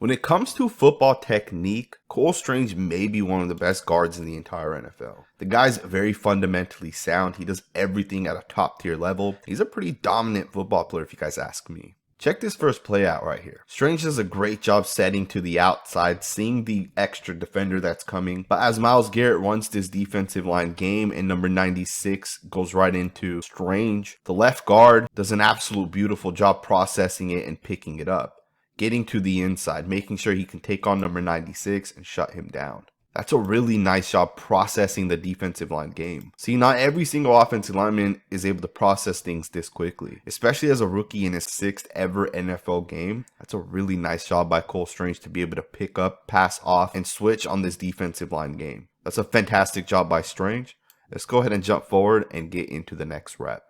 When it comes to football technique, Cole Strange may be one of the best guards in the entire NFL. The guy's very fundamentally sound. He does everything at a top tier level. He's a pretty dominant football player if you guys ask me. Check this first play out right here. Strange does a great job setting to the outside, seeing the extra defender that's coming. But as Myles Garrett runs this defensive line game and number 96 goes right into Strange, the left guard does an absolute beautiful job processing it and picking it up, getting to the inside, making sure he can take on number 96 and shut him down. That's a really nice job processing the defensive line game. See, not every single offensive lineman is able to process things this quickly, especially as a rookie in his 6th ever NFL game. That's a really nice job by Cole Strange to be able to pick up, pass off, and switch on this defensive line game. That's a fantastic job by Strange. Let's go ahead and jump forward and get into the next rep.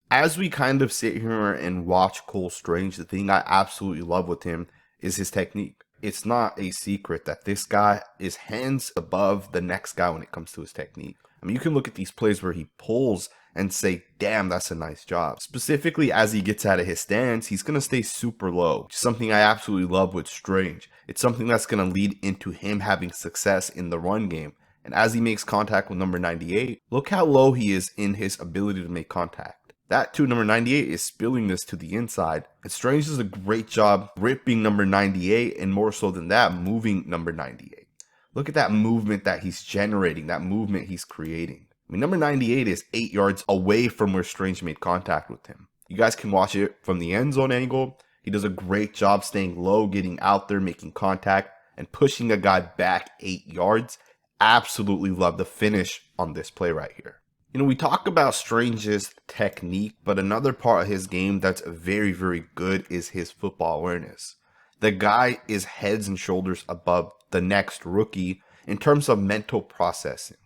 As we kind of sit here and watch Cole Strange, the thing I absolutely love with him is his technique. It's not a secret that this guy is hands above the next guy when it comes to his technique. I mean, you can look at these plays where he pulls and say, damn, that's a nice job. Specifically, as he gets out of his stance, he's going to stay super low, which is something I absolutely love with Strange. It's something that's going to lead into him having success in the run game. And as he makes contact with number 98, look how low he is in his ability to make contact. That too, number 98 is spilling this to the inside. And Strange does a great job ripping number 98, and more so than that, moving number 98. Look at that movement that he's generating, that movement he's creating. I mean, number 98 is 8 yards away from where Strange made contact with him. You guys can watch it from the end zone angle. He does a great job staying low, getting out there, making contact, and pushing a guy back 8 yards. Absolutely love the finish on this play right here. You know, we talk about Strange's technique, but another part of his game that's very, very good is his football awareness. The guy is heads and shoulders above the next rookie in terms of mental processing.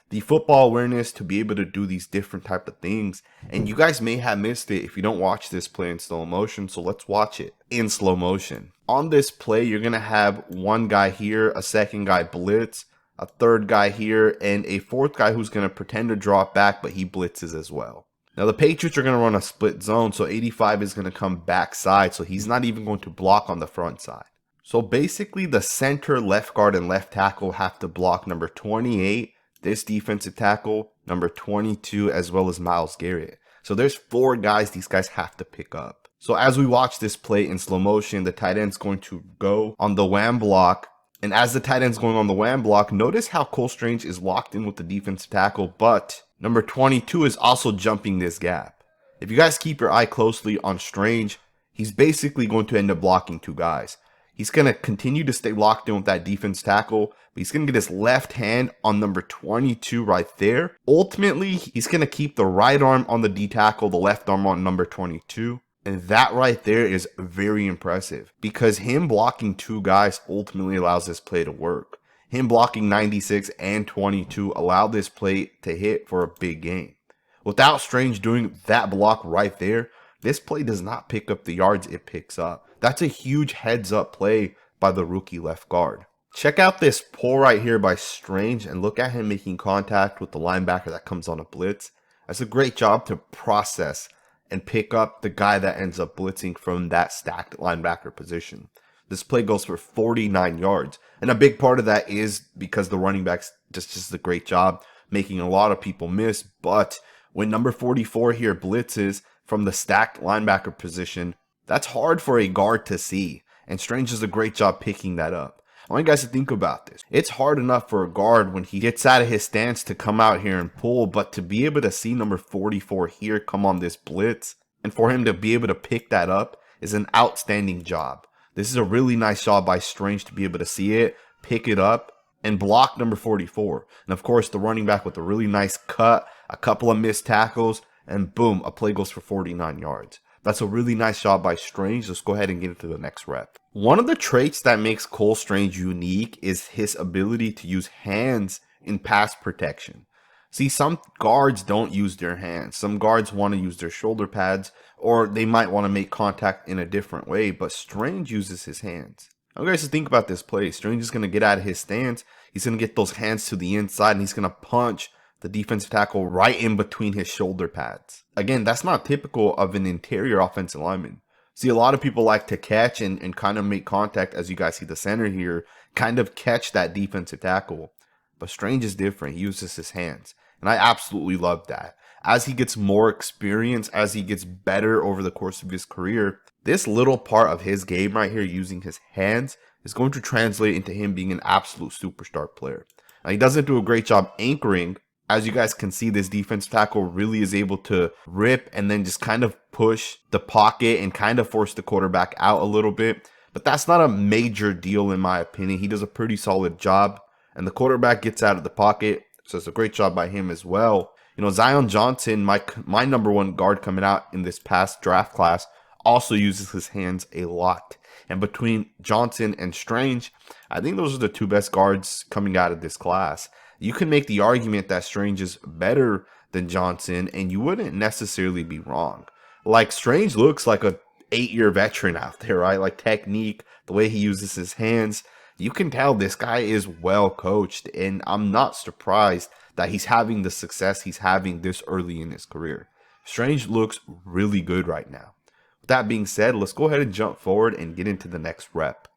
The football awareness to be able to do these different type of things, and you guys may have missed it if you don't watch this play in slow motion, so let's watch it in slow motion. On this play, you're going to have one guy here, a second guy blitz, a third guy here, and a fourth guy who's going to pretend to drop back, but he blitzes as well. Now the Patriots are going to run a split zone, so 85 is going to come backside, so he's not even going to block on the front side. So basically the center, left guard, and left tackle have to block number 28, this defensive tackle, number 22, as well as Myles Garrett. So there's 4 guys these guys have to pick up. So as we watch this play in slow motion, the tight end's going to go on the wham block. And as the tight end's going on the wham block, notice how Cole Strange is locked in with the defensive tackle, but number 22 is also jumping this gap. If you guys keep your eye closely on Strange, he's basically going to end up blocking 2 guys. He's going to continue to stay locked in with that defense tackle, but he's going to get his left hand on number 22 right there. Ultimately, he's going to keep the right arm on the D tackle, the left arm on number 22. And that right there is very impressive because him blocking 2 guys ultimately allows this play to work. Him blocking 96 and 22 allowed this play to hit for a big gain. Without Strange doing that block right there, this play does not pick up the yards it picks up. That's a huge heads up play by the rookie left guard. Check out this pull right here by Strange and look at him making contact with the linebacker that comes on a blitz. That's a great job to process and pick up the guy that ends up blitzing from that stacked linebacker position. This play goes for 49 yards. And a big part of that is because the running backs just does a great job making a lot of people miss. But when number 44 here blitzes from the stacked linebacker position, that's hard for a guard to see. And Strange does a great job picking that up. I want you guys to think about this. It's hard enough for a guard when he gets out of his stance to come out here and pull, but to be able to see number 44 here come on this blitz and for him to be able to pick that up is an outstanding job. This is a really nice job by Strange to be able to see it, pick it up, and block number 44. And of course, the running back with a really nice cut, a couple of missed tackles, and boom, a play goes for 49 yards. That's a really nice job by Strange. Let's go ahead and get into the next rep. One of the traits that makes Cole Strange unique is his ability to use hands in pass protection. See, some guards don't use their hands. Some guards want to use their shoulder pads, or they might want to make contact in a different way, but Strange uses his hands. I want you guys to think about this play. Strange is going to get out of his stance. He's going to get those hands to the inside, and he's going to punch the defensive tackle right in between his shoulder pads. Again, that's not typical of an interior offensive lineman. See, a lot of people like to catch and kind of make contact, as you guys see the center here, kind of catch that defensive tackle. But Strange is different. He uses his hands. And I absolutely love that. As he gets more experience, as he gets better over the course of his career, this little part of his game right here, using his hands, is going to translate into him being an absolute superstar player. Now, he doesn't do a great job anchoring. As you guys can see, this defensive tackle really is able to rip and then just kind of push the pocket and kind of force the quarterback out a little bit. But that's not a major deal in my opinion. He does a pretty solid job, and the quarterback gets out of the pocket. So it's a great job by him as well. You know, Zion Johnson, my number one guard coming out in this past draft class, also uses his hands a lot. And between Johnson and Strange, I think those are the two best guards coming out of this class. You can make the argument that Strange is better than Johnson, and you wouldn't necessarily be wrong. Like, Strange looks like a 8-year veteran out there, right? Like, technique, the way he uses his hands, you can tell this guy is well coached, and I'm not surprised that he's having the success he's having this early in his career. Strange looks really good right now. With that being said, let's go ahead and jump forward and get into the next rep.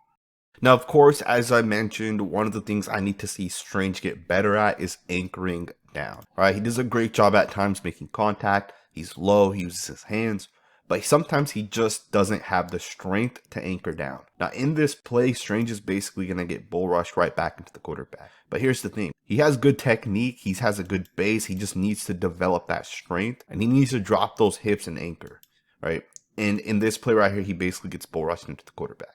Now, of course, as I mentioned, one of the things I need to see Strange get better at is anchoring down. Right? He does a great job at times making contact. He's low, he uses his hands, but sometimes he just doesn't have the strength to anchor down. Now, in this play, Strange is basically going to get bull rushed right back into the quarterback. But here's the thing. He has good technique. He has a good base. He just needs to develop that strength, and he needs to drop those hips and anchor, right? And in this play right here, he basically gets bull rushed into the quarterback.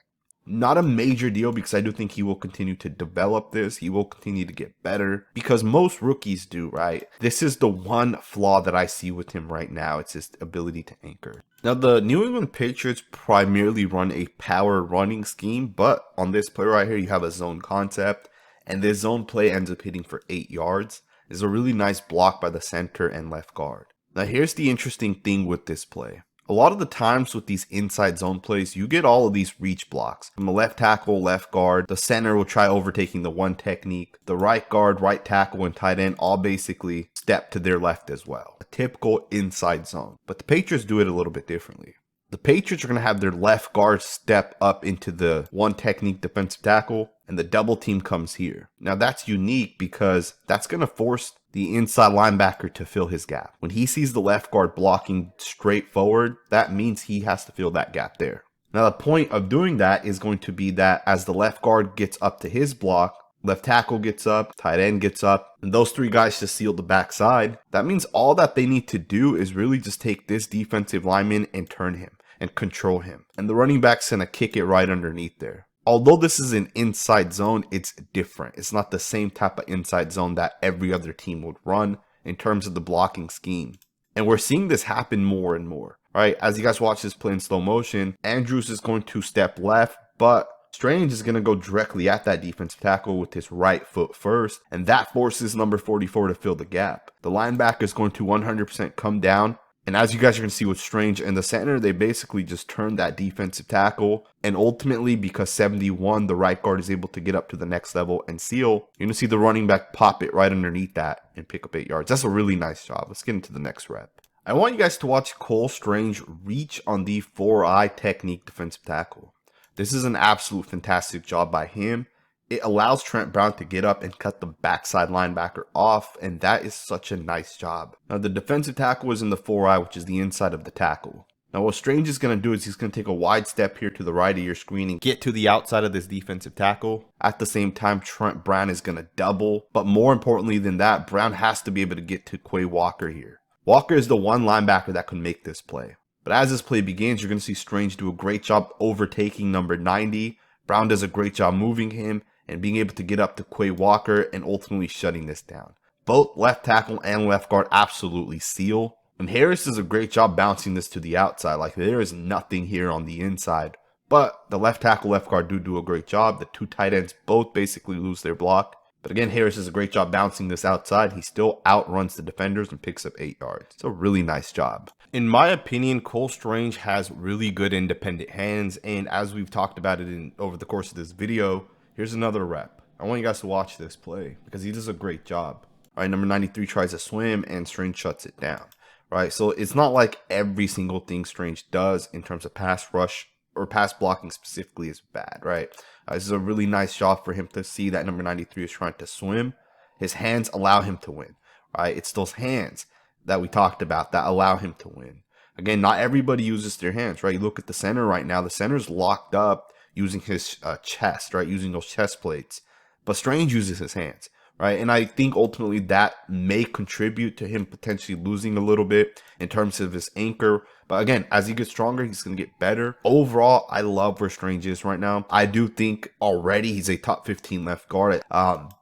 Not a major deal, because I do think he will continue to develop this. He will continue to get better, because most rookies do, right? This is the one flaw that I see with him right now. It's his ability to anchor. Now, the New England Patriots primarily run a power running scheme, but on this play right here, you have a zone concept, and this zone play ends up hitting for 8 yards. It's a really nice block by the center and left guard. Now, here's the interesting thing with this play. A lot of the times with these inside zone plays, you get all of these reach blocks. From the left tackle, left guard, the center will try overtaking the one technique. The right guard, right tackle, and tight end all basically step to their left as well. A typical inside zone. But the Patriots do it a little bit differently. The Patriots are going to have their left guard step up into the one technique defensive tackle, and the double team comes here. Now that's unique because that's going to force the inside linebacker to fill his gap. When he sees the left guard blocking straight forward, that means he has to fill that gap there. Now the point of doing that is going to be that as the left guard gets up to his block, left tackle gets up, tight end gets up, and those three guys just seal the backside. That means all that they need to do is really just take this defensive lineman and turn him and control him. And the running back's going to kick it right underneath there. Although this is an inside zone, it's different. It's not the same type of inside zone that every other team would run in terms of the blocking scheme. And we're seeing this happen more and more, right? As you guys watch this play in slow motion, Andrews is going to step left, but Strange is going to go directly at that defensive tackle with his right foot first, and that forces number 44 to fill the gap. The linebacker is going to 100% come down. And as you guys are going to see with Strange and the center, they basically just turn that defensive tackle. And ultimately, because 71, the right guard is able to get up to the next level and seal, you're going to see the running back pop it right underneath that and pick up 8 yards. That's a really nice job. Let's get into the next rep. I want you guys to watch Cole Strange reach on the 4-eye technique defensive tackle. This is an absolute fantastic job by him. It allows Trent Brown to get up and cut the backside linebacker off, and that is such a nice job. Now, the defensive tackle is in the 4-eye, which is the inside of the tackle. Now, what Strange is going to do is he's going to take a wide step here to the right of your screen and get to the outside of this defensive tackle. At the same time, Trent Brown is going to double, but more importantly than that, Brown has to be able to get to Quay Walker here. Walker is the one linebacker that can make this play. But as this play begins, you're going to see Strange do a great job overtaking number 90. Brown does a great job moving him and being able to get up to Quay Walker and ultimately shutting this down. Both left tackle and left guard absolutely seal. And Harris does a great job bouncing this to the outside. Like, there is nothing here on the inside. But the left tackle, left guard do a great job. The two tight ends both basically lose their block. But again, Harris does a great job bouncing this outside. He still outruns the defenders and picks up 8 yards. It's a really nice job. In my opinion, Cole Strange has really good independent hands. And as we've talked about it over the course of this video, here's another rep. I want you guys to watch this play because he does a great job. All right, number 93 tries to swim and Strange shuts it down. right? So it's not like every single thing Strange does in terms of pass rush or pass blocking specifically is bad, right? This is a really nice shot for him to see that number 93 is trying to swim. His hands allow him to win, right? It's those hands that we talked about that allow him to win. Again, not everybody uses their hands, right? You look at the center right now. The center's locked up using his chest, right? Using those chest plates. But Strange uses his hands, right? And I think ultimately that may contribute to him potentially losing a little bit in terms of his anchor. But again, as he gets stronger, he's going to get better. Overall, I love where Strange is right now. I do think already he's a top 15 left guard.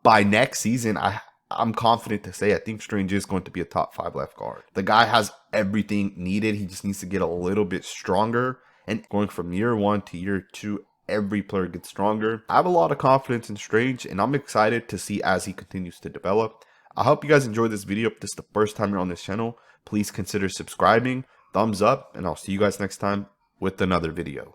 By next season, I'm confident to say I think Strange is going to be a top 5 left guard. The guy has everything needed. He just needs to get a little bit stronger. And going from year 1 to year 2, every player gets stronger. I have a lot of confidence in Strange, and I'm excited to see as he continues to develop. I hope you guys enjoyed this video. If this is the first time you're on this channel, please consider subscribing, thumbs up, and I'll see you guys next time with another video.